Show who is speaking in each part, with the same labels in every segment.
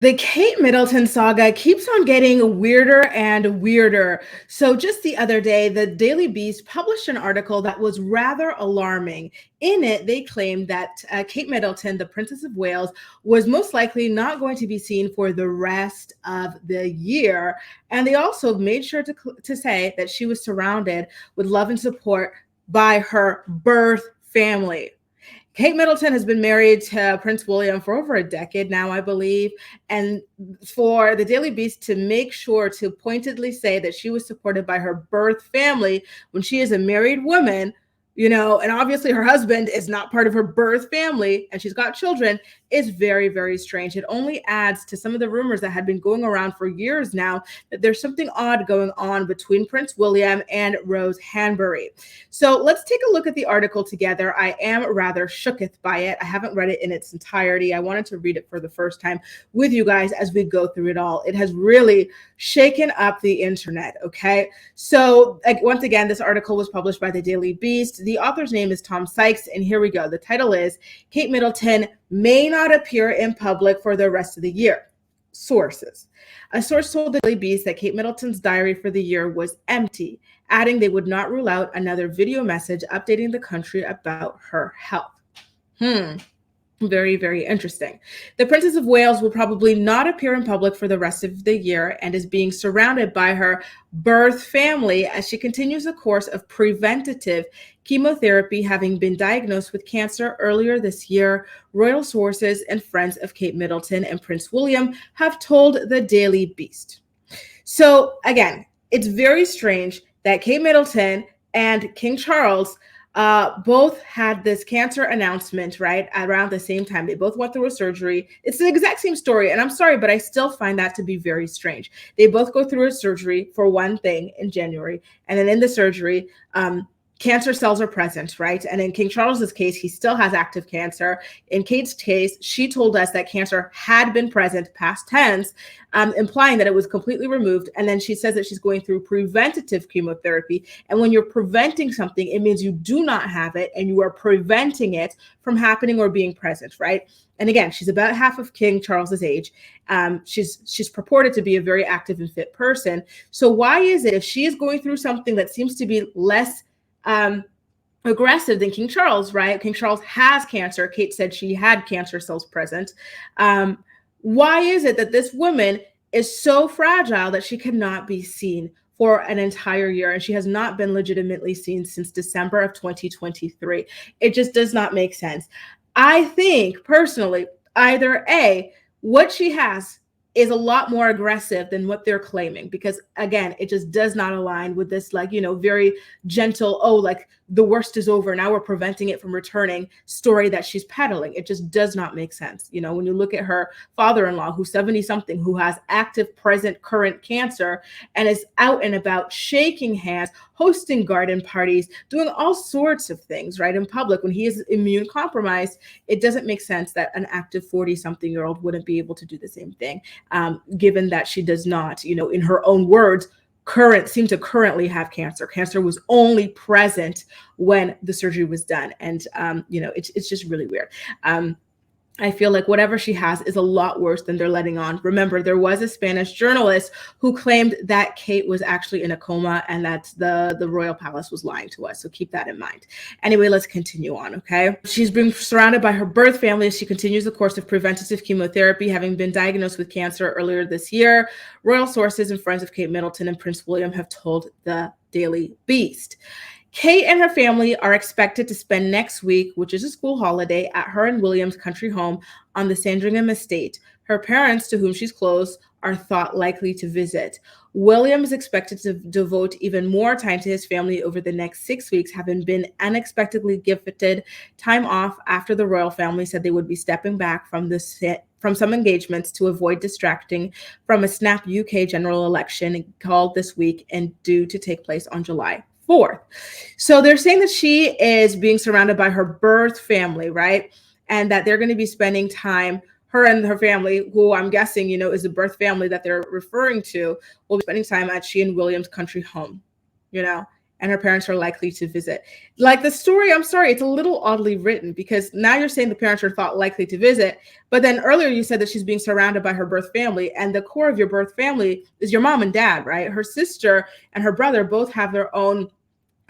Speaker 1: The Kate Middleton saga keeps on getting weirder and weirder. So, just the other day, the Daily Beast published an article that was rather alarming. In it, they claimed that Kate Middleton, the Princess of Wales, was most likely not going to be seen for the rest of the year. And they also made sure to say that she was surrounded with love and support by her birth family. Kate Middleton has been married to Prince William for over a decade now, I believe. And for the Daily Beast to make sure to pointedly say that she was supported by her birth family when she is a married woman, and obviously her husband is not part of her birth family and she's got children, is very, very strange. It only adds to some of the rumors that had been going around for years now that there's something odd going on between Prince William and Rose Hanbury. So let's take a look at the article together. I am rather shooketh by it. I haven't read it in its entirety. I wanted to read it for the first time with you guys as we go through it all. It has really shaken up the internet, okay? So once again, this article was published by the Daily Beast. The author's name is Tom Sykes, and here we go. The title is Kate Middleton May Not Appear in Public for the Rest of the Year. Sources. A source told the Daily Beast that Kate Middleton's diary for the year was empty, adding they would not rule out another video message updating the country about her health. Very, very interesting. The Princess of Wales will probably not appear in public for the rest of the year and is being surrounded by her birth family as she continues a course of preventative chemotherapy, having been diagnosed with cancer earlier this year. Royal sources and friends of Kate Middleton and Prince William have told the Daily Beast. So again, it's very strange that Kate Middleton and King Charles both had this cancer announcement, right, around the same time. They both went through a surgery. It's the exact same story, and I'm sorry, but I still find that to be very strange. They both go through a surgery for one thing in January, and then in the surgery, cancer cells are present, right? And in King Charles's case, he still has active cancer. In Kate's case, she told us that cancer had been present, past tense, implying that it was completely removed. And then she says that she's going through preventative chemotherapy. And when you're preventing something, it means you do not have it and you are preventing it from happening or being present, right? And again, she's about half of King Charles's age. She's purported to be a very active and fit person. So why is it if she is going through something that seems to be less aggressive than King Charles, right? King Charles has cancer. Kate said she had cancer cells present. Why is it that this woman is so fragile that she cannot be seen for an entire year? And she has not been legitimately seen since December of 2023. It just does not make sense. I think personally, either A, what she has is a lot more aggressive than what they're claiming, because again, it just does not align with this, very gentle, the worst is over, now we're preventing it from returning story that she's peddling. It just does not make sense. When you look at her father-in-law, who's 70 something, who has active, present, current cancer and is out and about shaking hands, hosting garden parties, doing all sorts of things, right, in public when he is immune compromised, it doesn't make sense that an active 40-something-year-old wouldn't be able to do the same thing, given that she does not, in her own words, seem to currently have cancer. Cancer was only present when the surgery was done. And, it's just really weird. I feel like whatever she has is a lot worse than they're letting on. Remember, there was a Spanish journalist who claimed that Kate was actually in a coma and that the royal palace was lying to us. So keep that in mind. Anyway, let's continue on, okay? She's been surrounded by her birth family as she continues the course of preventative chemotherapy, having been diagnosed with cancer earlier this year. Royal sources and friends of Kate Middleton and Prince William have told the Daily Beast. Kate and her family are expected to spend next week, which is a school holiday, at her and William's country home on the Sandringham estate. Her parents, to whom she's close, are thought likely to visit. William is expected to devote even more time to his family over the next 6 weeks, having been unexpectedly gifted time off after the royal family said they would be stepping back from some engagements to avoid distracting from a snap UK general election called this week and due to take place on July 4th. So they're saying that she is being surrounded by her birth family, right? And that they're going to be spending time, her and her family, who I'm guessing, is the birth family that they're referring to, will be spending time at she and William's country home, and her parents are likely to visit. Like the story, I'm sorry, it's a little oddly written because now you're saying the parents are thought likely to visit, but then earlier you said that she's being surrounded by her birth family, and the core of your birth family is your mom and dad, right? Her sister and her brother both have their own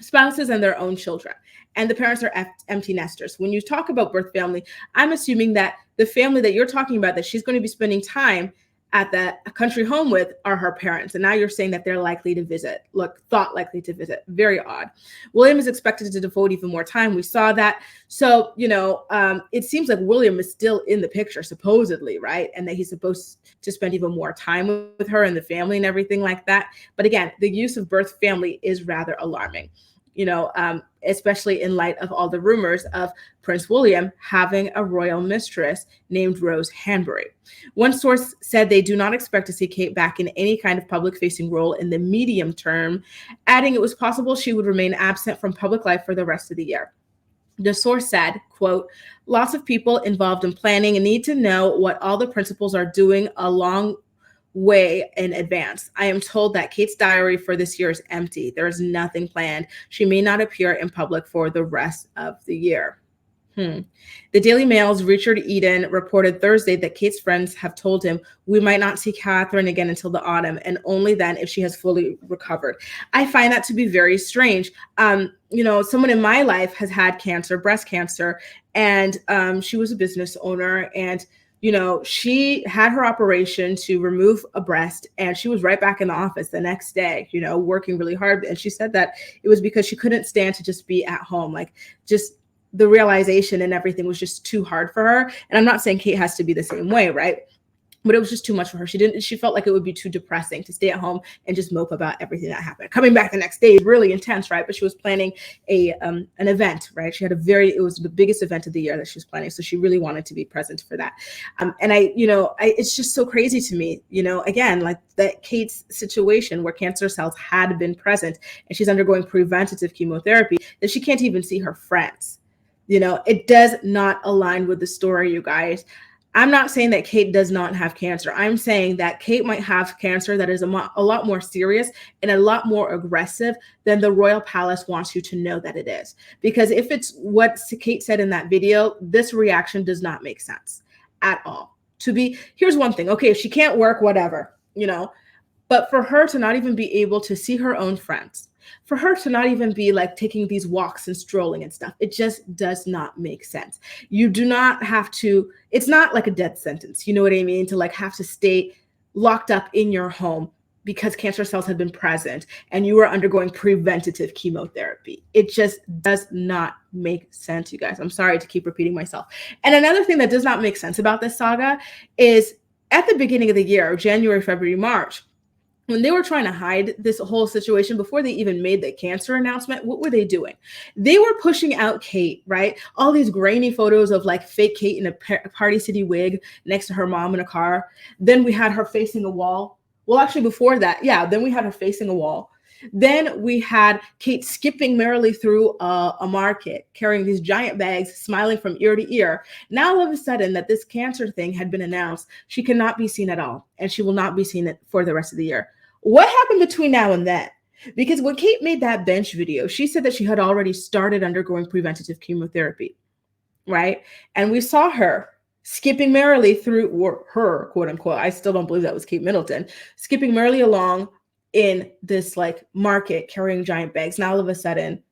Speaker 1: spouses and their own children, and the parents are empty nesters. When you talk about birth family, I'm assuming that the family that you're talking about that she's going to be spending time at the country home with are her parents, and now you're saying that they're likely to visit. Look, thought likely to visit. Very odd. William is expected to devote even more time. We saw that. So it seems like William is still in the picture supposedly, right? And that he's supposed to spend even more time with her and the family and everything like that. But again, the use of birth family is rather alarming, especially in light of all the rumors of Prince William having a royal mistress named Rose Hanbury. One source said they do not expect to see Kate back in any kind of public-facing role in the medium term, adding it was possible she would remain absent from public life for the rest of the year. The source said, quote, lots of people involved in planning need to know what all the principals are doing along way in advance. I am told that Kate's diary for this year is empty. There is nothing planned. She may not appear in public for the rest of the year. The Daily Mail's Richard Eden reported Thursday that Kate's friends have told him, we might not see Catherine again until the autumn, and only then if she has fully recovered. I find that to be very strange. Someone in my life has had cancer, breast cancer, and she was a business owner, and she had her operation to remove a breast, and she was right back in the office the next day, working really hard. And she said that it was because she couldn't stand to just be at home. Like, just the realization and everything was just too hard for her. And I'm not saying Kate has to be the same way, right? But it was just too much for her. She felt like it would be too depressing to stay at home and just mope about everything that happened. Coming back the next day is really intense, right? But she was planning an event, right? She had it was the biggest event of the year that she was planning. So she really wanted to be present for that. It's just so crazy to me, again, like that Kate's situation where cancer cells had been present and she's undergoing preventative chemotherapy, that she can't even see her friends. It does not align with the story, you guys. I'm not saying that Kate does not have cancer. I'm saying that Kate might have cancer that is a lot more serious and a lot more aggressive than the royal palace wants you to know that it is. Because if it's what Kate said in that video, this reaction does not make sense at all. Here's one thing. Okay, if she can't work, whatever, but for her to not even be able to see her own friends, for her to not even be like taking these walks and strolling and stuff, it just does not make sense. You do not have to, it's not like a death sentence, you know what I mean? To like have to stay locked up in your home because cancer cells have been present and you are undergoing preventative chemotherapy. It just does not make sense, you guys. I'm sorry to keep repeating myself. And another thing that does not make sense about this saga is at the beginning of the year, January, February, March, when they were trying to hide this whole situation before they even made the cancer announcement, what were they doing? They were pushing out Kate, right? All these grainy photos of like fake Kate in a Party City wig next to her mom in a car. Then we had her facing a wall. Well, actually before that, then we had her facing a wall. Then we had Kate skipping merrily through a market, carrying these giant bags, smiling from ear to ear. Now, all of a sudden, that this cancer thing had been announced, she cannot be seen at all, and she will not be seen for the rest of the year. What happened between now and then? Because when Kate made that bench video, she said that she had already started undergoing preventative chemotherapy, right? And we saw her skipping merrily through her, quote unquote, I still don't believe that was Kate Middleton, skipping merrily along in this like market carrying giant bags. Now all of a sudden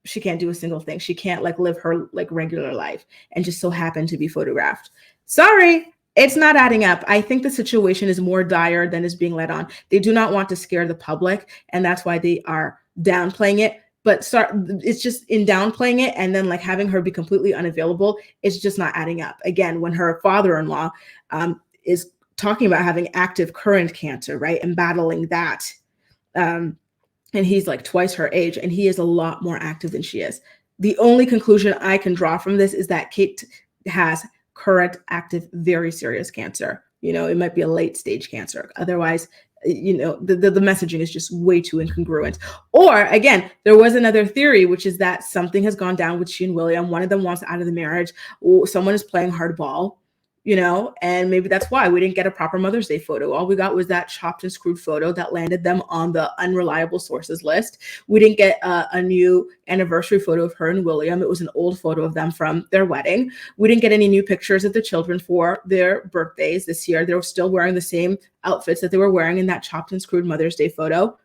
Speaker 1: she can't do a single thing. She can't like live her like regular life and just so happen to be photographed. Sorry, it's not adding up. I think the situation is more dire than is being let on. They do not want to scare the public, and that's why they are downplaying it. But it's just in downplaying it and then like having her be completely unavailable, it's just not adding up. Again, when her father-in-law is talking about having active current cancer, right, and battling that, and he's like twice her age, and he is a lot more active than she is. The only conclusion I can draw from this is that Kate has current, active, very serious cancer. It might be a late stage cancer. Otherwise, the messaging is just way too incongruent. Or again, there was another theory, which is that something has gone down with she and William. One of them wants out of the marriage. Someone is playing hardball. and maybe that's why we didn't get a proper Mother's Day photo. All we got was that chopped and screwed photo that landed them on the unreliable sources list. We didn't get a new anniversary photo of her and William. It was an old photo of them from their wedding. We didn't get any new pictures of the children for their birthdays this year. They were still wearing the same outfits that they were wearing in that chopped and screwed Mother's Day photo.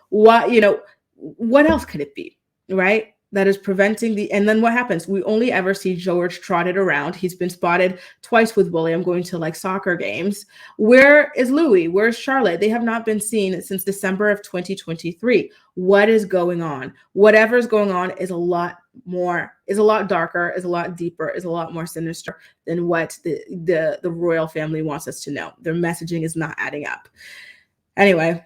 Speaker 1: What else could it be, right? That is preventing and then what happens? We only ever see George trotted around. He's been spotted twice with William going to like soccer games. Where is Louis? Where's Charlotte? They have not been seen since December of 2023. What is going on? Whatever's going on is a lot darker, is a lot deeper, is a lot more sinister than what the royal family wants us to know. Their messaging is not adding up. Anyway,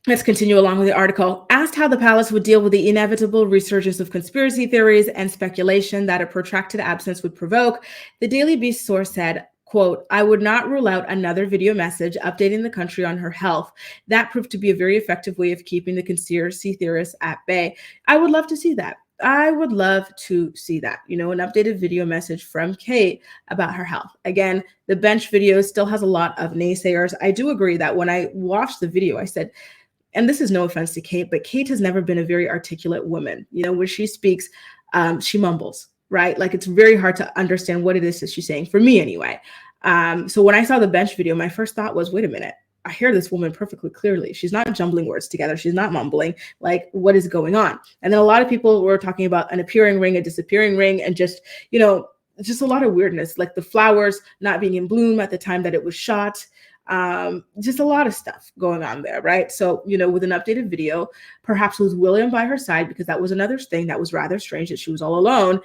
Speaker 1: let's continue along with the article. Asked how the palace would deal with the inevitable resurgence of conspiracy theories and speculation that a protracted absence would provoke, the Daily Beast source said, quote, "I would not rule out another video message updating the country on her health. That proved to be a very effective way of keeping the conspiracy theorists at bay." I would love to see that. I would love to see that, an updated video message from Kate about her health. Again, the bench video still has a lot of naysayers. I do agree that when I watched the video, I said, and this is no offense to Kate, but Kate has never been a very articulate woman. When she speaks, she mumbles, right? Like it's very hard to understand what it is that she's saying, for me anyway. So when I saw the bench video, my first thought was, wait a minute, I hear this woman perfectly clearly. She's not jumbling words together. She's not mumbling. Like, what is going on? And then a lot of people were talking about an appearing ring, a disappearing ring, and just a lot of weirdness, like the flowers not being in bloom at the time that it was shot. Just a lot of stuff going on there, right? So, with an updated video, perhaps with William by her side, because that was another thing that was rather strange that she was all alone,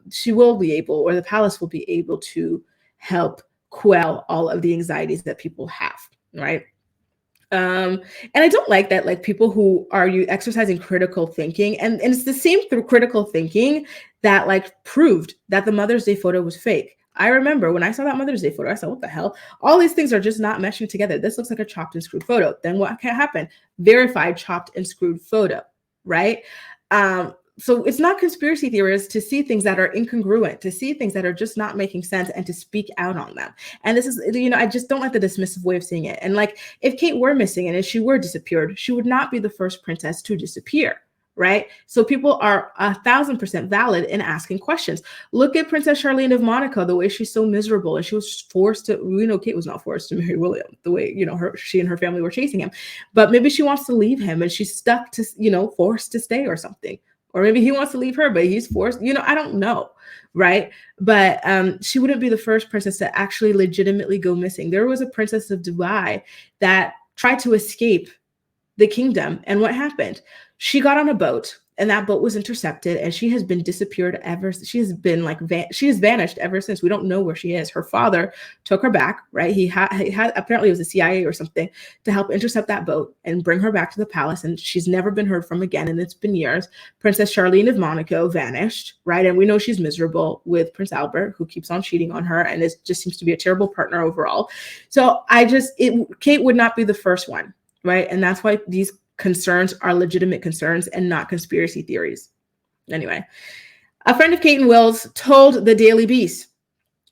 Speaker 1: she will be able, or the palace will be able to help quell all of the anxieties that people have, right? And I don't like that, like people who are exercising critical thinking, and it's the same through critical thinking that like proved that the Mother's Day photo was fake. I remember when I saw that Mother's Day photo, I said, what the hell? All these things are just not meshing together. This looks like a chopped and screwed photo. Then what can happen? Verified chopped and screwed photo, right? So it's not conspiracy theorists to see things that are incongruent, to see things that are just not making sense and to speak out on them. And this is, I just don't like the dismissive way of seeing it. And like, if Kate were missing and if she were disappeared, she would not be the first princess to disappear. Right? So people are 1,000% valid in asking questions. Look at Princess Charlene of Monaco, the way she's so miserable, and she was forced to, Kate was not forced to marry William, the way, she and her family were chasing him. But maybe she wants to leave him and she's stuck to, forced to stay or something. Or maybe he wants to leave her, but he's forced, I don't know. Right? But she wouldn't be the first princess to actually legitimately go missing. There was a princess of Dubai that tried to escape the kingdom. And what happened? She got on a boat and that boat was intercepted and she has been disappeared ever. She has been she has vanished ever since. We don't know where she is. Her father took her back, right? He had apparently it was the CIA or something to help intercept that boat and bring her back to the palace. And she's never been heard from again. And it's been years. Princess Charlene of Monaco vanished, right? And we know she's miserable with Prince Albert, who keeps on cheating on her. And it just seems to be a terrible partner overall. So Kate would not be the first one, right? And that's why these concerns are legitimate concerns and not conspiracy theories. Anyway, a friend of Kate and Will's told the Daily Beast,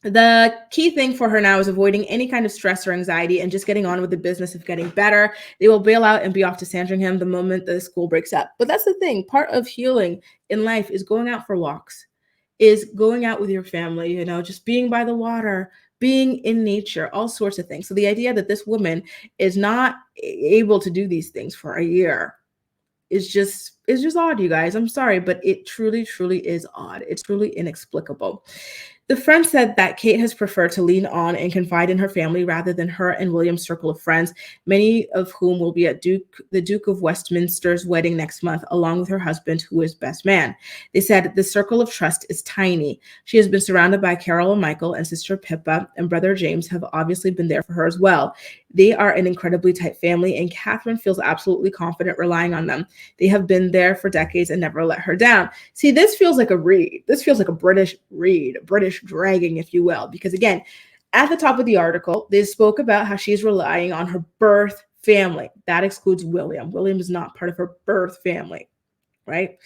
Speaker 1: the key thing for her now is avoiding any kind of stress or anxiety and just getting on with the business of getting better. They will bail out and be off to Sandringham the moment the school breaks up. But that's the thing. Part of healing in life is going out for walks, is going out with your family, just being by the water, being in nature, all sorts of things. So the idea that this woman is not able to do these things for a year is just odd, you guys. I'm sorry, but it truly, truly is odd. It's truly inexplicable. The friend said that Kate has preferred to lean on and confide in her family rather than her and William's circle of friends, many of whom will be at the Duke of Westminster's wedding next month, along with her husband, who is best man. They said the circle of trust is tiny. She has been surrounded by Carol and Michael, and sister Pippa and brother James have obviously been there for her as well. They are an incredibly tight family, and Catherine feels absolutely confident relying on them. They have been there for decades and never let her down. See, this feels like a read. This feels like a British read, a British dragging, if you will, because again, at the top of the article, they spoke about how she's relying on her birth family. That excludes William. William is not part of her birth family, right?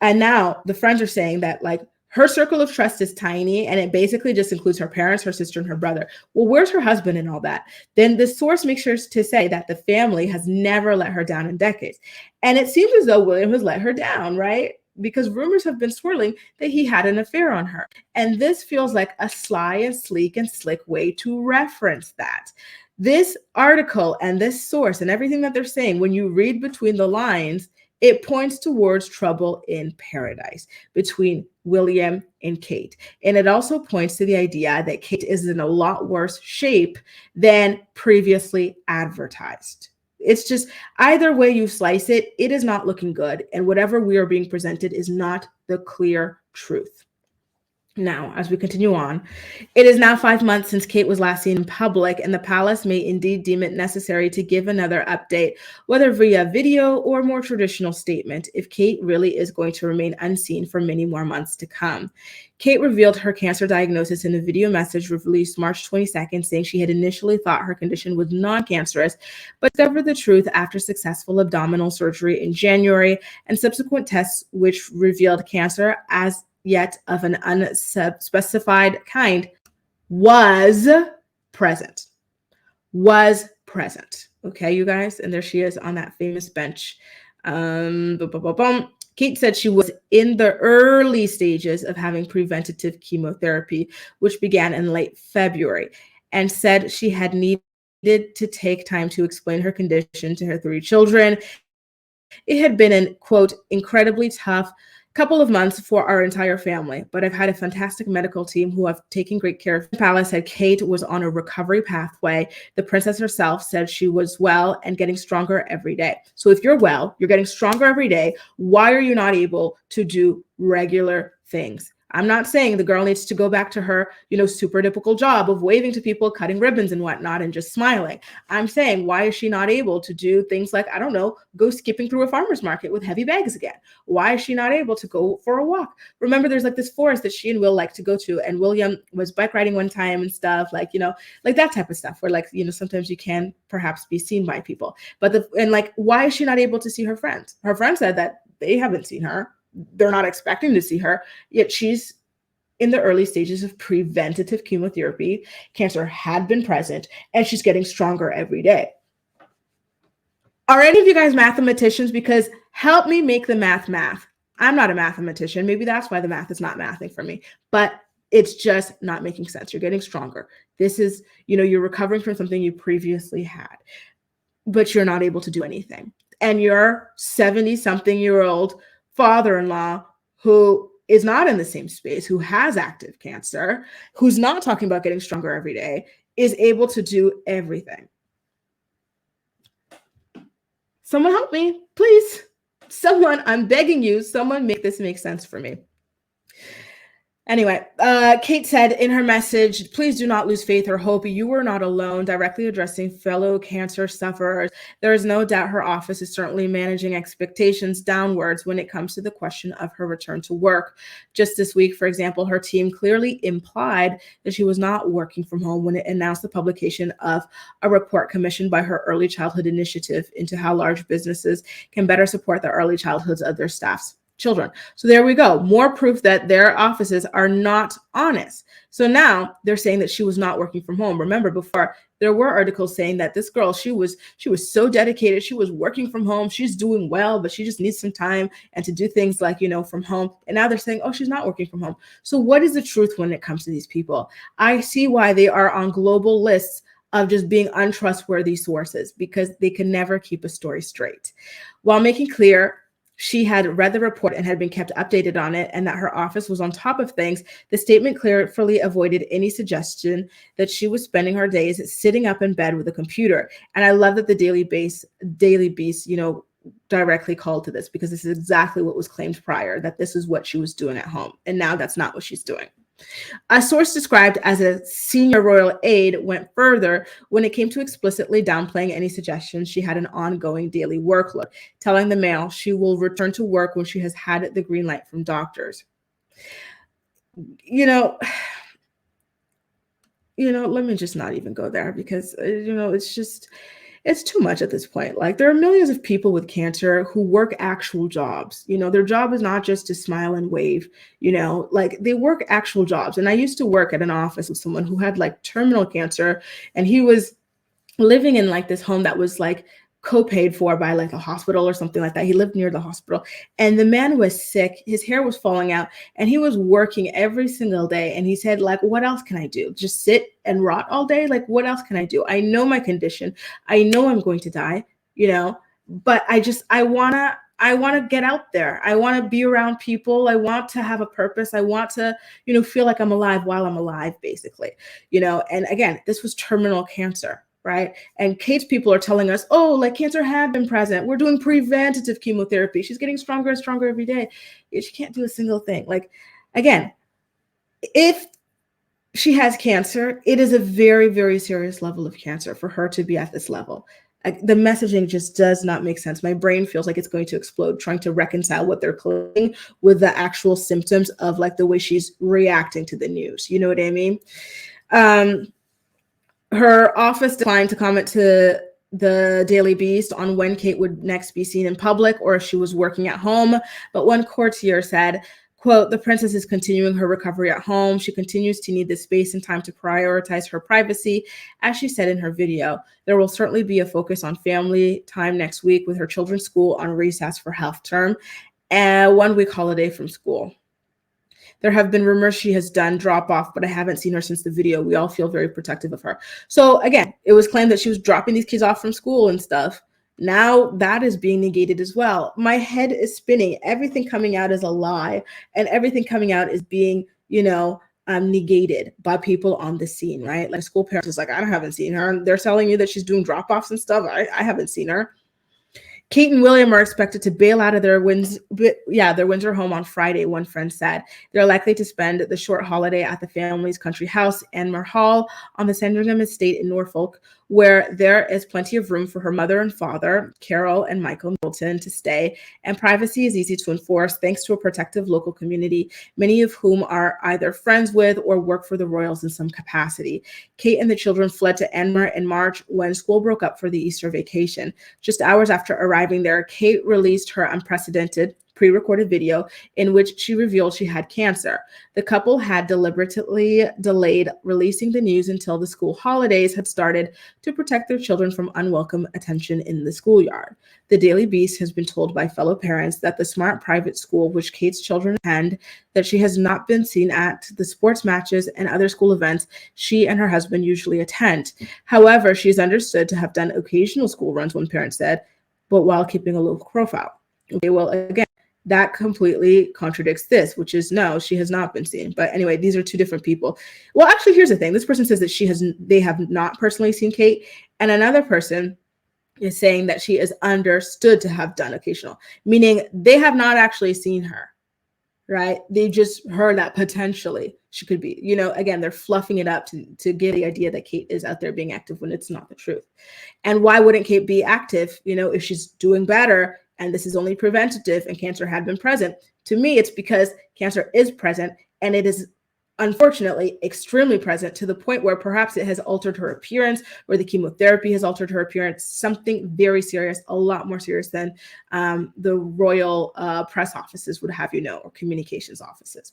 Speaker 1: And now the friends are saying that like Her circle of trust is tiny, and it basically just includes her parents, her sister, and her brother. Well, where's her husband and all that? Then the source makes sure to say that the family has never let her down in decades. And it seems as though William has let her down, right? Because rumors have been swirling that he had an affair on her. And this feels like a sly and sleek and slick way to reference that. This article and this source and everything that they're saying, when you read between the lines, it points towards trouble in paradise between William and Kate. And it also points to the idea that Kate is in a lot worse shape than previously advertised. It's just either way you slice it, it is not looking good. And whatever we are being presented is not the clear truth. Now, as we continue on, it is now 5 months since Kate was last seen in public, and the palace may indeed deem it necessary to give another update, whether via video or more traditional statement, if Kate really is going to remain unseen for many more months to come. Kate revealed her cancer diagnosis in a video message released March 22nd, saying she had initially thought her condition was non-cancerous, but discovered the truth after successful abdominal surgery in January and subsequent tests which revealed cancer as yet of an unspecified kind was present. Okay, you guys, and there she is on that famous bench. Kate said she was in the early stages of having preventative chemotherapy, which began in late February, and said she had needed to take time to explain her condition to her 3 children. It had been an, quote, incredibly tough couple of months for our entire family, but I've had a fantastic medical team who have taken great care of. The palace said Kate was on a recovery pathway. The princess herself said she was well and getting stronger every day. So if you're well, you're getting stronger every day, why are you not able to do regular things? I'm not saying the girl needs to go back to her, super typical job of waving to people, cutting ribbons and whatnot, and just smiling. I'm saying, why is she not able to do things like, I don't know, go skipping through a farmer's market with heavy bags again? Why is she not able to go for a walk? Remember, there's like this forest that she and Will like to go to, and William was bike riding one time and stuff, like that type of stuff where sometimes you can perhaps be seen by people. But why is she not able to see her friends? Her friends said that they haven't seen her. They're not expecting to see her, yet she's in the early stages of preventative chemotherapy. Cancer had been present, and she's getting stronger every day. Are any of you guys mathematicians? Because help me make the math. I'm not a mathematician. Maybe that's why the math is not mathing for me, but it's just not making sense. You're getting stronger. This is, you're recovering from something you previously had, but you're not able to do anything. And your 70-something-year-old father-in-law who is not in the same space, who has active cancer, who's not talking about getting stronger every day, is able to do everything. Someone help me, please. Someone, I'm begging you, someone make this make sense for me. Anyway, Kate said in her message, please do not lose faith or hope. You are not alone, directly addressing fellow cancer sufferers. There is no doubt her office is certainly managing expectations downwards when it comes to the question of her return to work. Just this week, for example, her team clearly implied that she was not working from home when it announced the publication of a report commissioned by her Early Childhood Initiative into how large businesses can better support the early childhoods of their staff's children. So there we go. More proof that their offices are not honest. So now they're saying that she was not working from home. Remember, before there were articles saying that this girl, she was so dedicated. She was working from home. She's doing well, but she just needs some time and to do things like, from home. And now they're saying, oh, she's not working from home. So what is the truth when it comes to these people? I see why they are on global lists of just being untrustworthy sources, because they can never keep a story straight. While making clear she had read the report and had been kept updated on it, and that her office was on top of things, the statement clearly avoided any suggestion that she was spending her days sitting up in bed with a computer. And I love that the Daily Beast, directly called to this, because this is exactly what was claimed prior, that this is what she was doing at home. And now that's not what she's doing. A source described as a senior royal aide went further when it came to explicitly downplaying any suggestions she had an ongoing daily workload, telling the Mail she will return to work when she has had the green light from doctors. Let me just not even go there, because, it's it's too much at this point. Like there are millions of people with cancer who work actual jobs. Their job is not just to smile and wave, like they work actual jobs. And I used to work at an office with someone who had like terminal cancer, and he was living in like this home that was like co-paid for by like a hospital or something like that. He lived near the hospital, and the man was sick. His hair was falling out, and he was working every single day. And he said, like, what else can I do? Just sit and rot all day? Like, what else can I do? I know my condition. I know I'm going to die, but I want to get out there. I want to be around people. I want to have a purpose. I want to, feel like I'm alive while I'm alive, basically, and again, this was terminal cancer. Right. And Kate's people are telling us, oh, like cancer had been present. We're doing preventative chemotherapy. She's getting stronger and stronger every day. She can't do a single thing. Like, again, if she has cancer, it is a very, very serious level of cancer for her to be at this level. The messaging just does not make sense. My brain feels like it's going to explode trying to reconcile what they're claiming with the actual symptoms of like the way she's reacting to the news. You know what I mean? Her office declined to comment to the Daily Beast on when Kate would next be seen in public or if she was working at home. But one courtier said, quote, the princess is continuing her recovery at home. She continues to need the space and time to prioritize her privacy. As she said in her video, there will certainly be a focus on family time next week with her children's school on recess for half term and 1 week holiday from school. There have been rumors she has done drop off, but I haven't seen her since the video. We all feel very protective of her. So again, it was claimed that she was dropping these kids off from school and stuff. Now that is being negated as well. My head is spinning. Everything coming out is a lie, and everything coming out is being, negated by people on the scene, right? Like school parents is like, I haven't seen her. They're telling you that she's doing drop offs and stuff. I haven't seen her. Kate and William are expected to bail out of their Windsor home on Friday, one friend said. They're likely to spend the short holiday at the family's country house, Anmere Hall, on the Sandringham estate in Norfolk, where there is plenty of room for her mother and father, Carol and Michael Middleton, to stay, and privacy is easy to enforce thanks to a protective local community, many of whom are either friends with or work for the royals in some capacity. Kate and the children fled to Anmere in March when school broke up for the Easter vacation. Just hours after arriving there, Kate released her unprecedented pre-recorded video in which she revealed she had cancer. The couple had deliberately delayed releasing the news until the school holidays had started to protect their children from unwelcome attention in the schoolyard. The Daily Beast has been told by fellow parents that the smart private school which Kate's children attend, that she has not been seen at the sports matches and other school events she and her husband usually attend. However, she is understood to have done occasional school runs, one parent said, but while keeping a low profile. Okay, well, again, that completely contradicts this, which is no, she has not been seen. But anyway, these are two different people. Well, actually, here's the thing. This person says that they have not personally seen Kate, and another person is saying that she is understood to have done occasional, meaning they have not actually seen her, right? They just heard that potentially she could be, again, they're fluffing it up to get the idea that Kate is out there being active when it's not the truth. And why wouldn't Kate be active, if she's doing better and this is only preventative and cancer had been present? To me, it's because cancer is present, and it is unfortunately extremely present to the point where perhaps it has altered her appearance, or the chemotherapy has altered her appearance, something very serious, a lot more serious than the royal press offices would have or communications offices.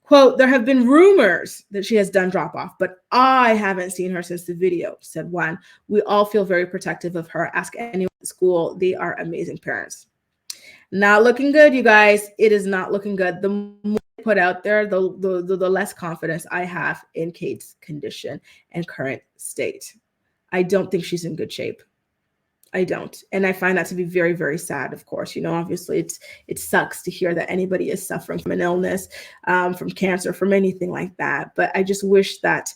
Speaker 1: Quote, there have been rumors that she has done drop off, but I haven't seen her since the video, said one. We all feel very protective of her. Ask anyone at school. They are amazing parents. Not looking good, you guys. It is not looking good. The more I put out there, the less confidence I have in Kate's condition and current state. I don't think she's in good shape. I don't. And I find that to be very, very sad, of course. Obviously it sucks to hear that anybody is suffering from an illness, from cancer, from anything like that. But I just wish that,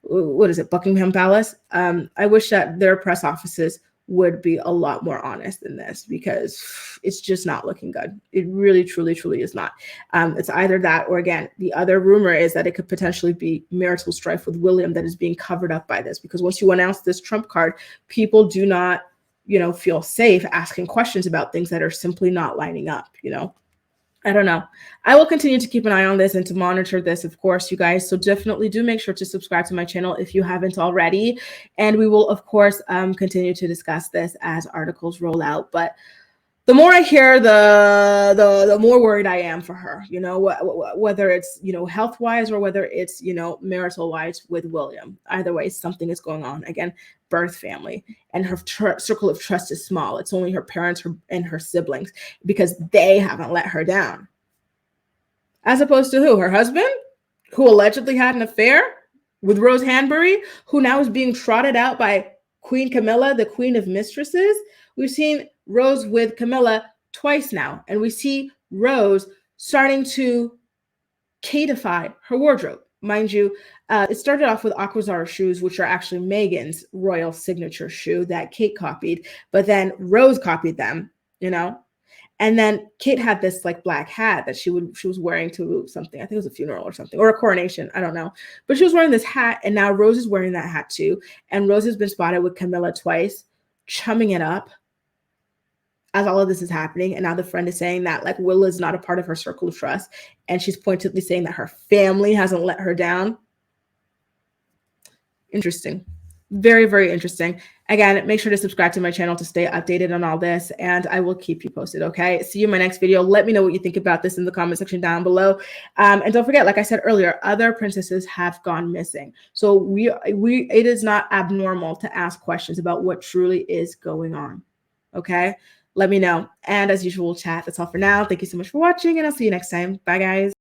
Speaker 1: Buckingham Palace? I wish that their press offices would be a lot more honest than this, because it's just not looking good. It really, truly, truly is not. It's either that, or again, the other rumor is that it could potentially be marital strife with William that is being covered up by this, because once you announce this trump card, people do not feel safe asking questions about things that are simply not lining up, I don't know. I will continue to keep an eye on this and to monitor this, of course, you guys. So definitely do make sure to subscribe to my channel if you haven't already. And we will, of course, continue to discuss this as articles roll out. But the more I hear, the more worried I am for her. You know, whether it's, you know, health wise or whether it's, you know, marital wise with William. Either way, something is going on. Again, birth family, and her circle of trust is small. It's only her parents and her siblings, because they haven't let her down. As opposed to who? Her husband, who allegedly had an affair with Rose Hanbury, who now is being trotted out by Queen Camilla, the queen of mistresses. We've seen Rose with Camilla twice now, and we see Rose starting to cateify her wardrobe. Mind you, it started off with Aquazara shoes, which are actually Meghan's royal signature shoe that Kate copied, but then Rose copied them, you know. And then Kate had this like black hat that she was wearing to something. I think it was a funeral or something, or a coronation. I don't know. But she was wearing this hat, and now Rose is wearing that hat too. And Rose has been spotted with Camilla twice, chumming it up as all of this is happening. And now the friend is saying that like Will is not a part of her circle of trust. And she's pointedly saying that her family hasn't let her down. Interesting. Very, very interesting. Again, make sure to subscribe to my channel to stay updated on all this, and I will keep you posted, okay? See you in my next video. Let me know what you think about this in the comment section down below. And don't forget, like I said earlier, other princesses have gone missing. So it is not abnormal to ask questions about what truly is going on, okay? Let me know. And as usual, chat. That's all for now. Thank you so much for watching, and I'll see you next time. Bye, guys.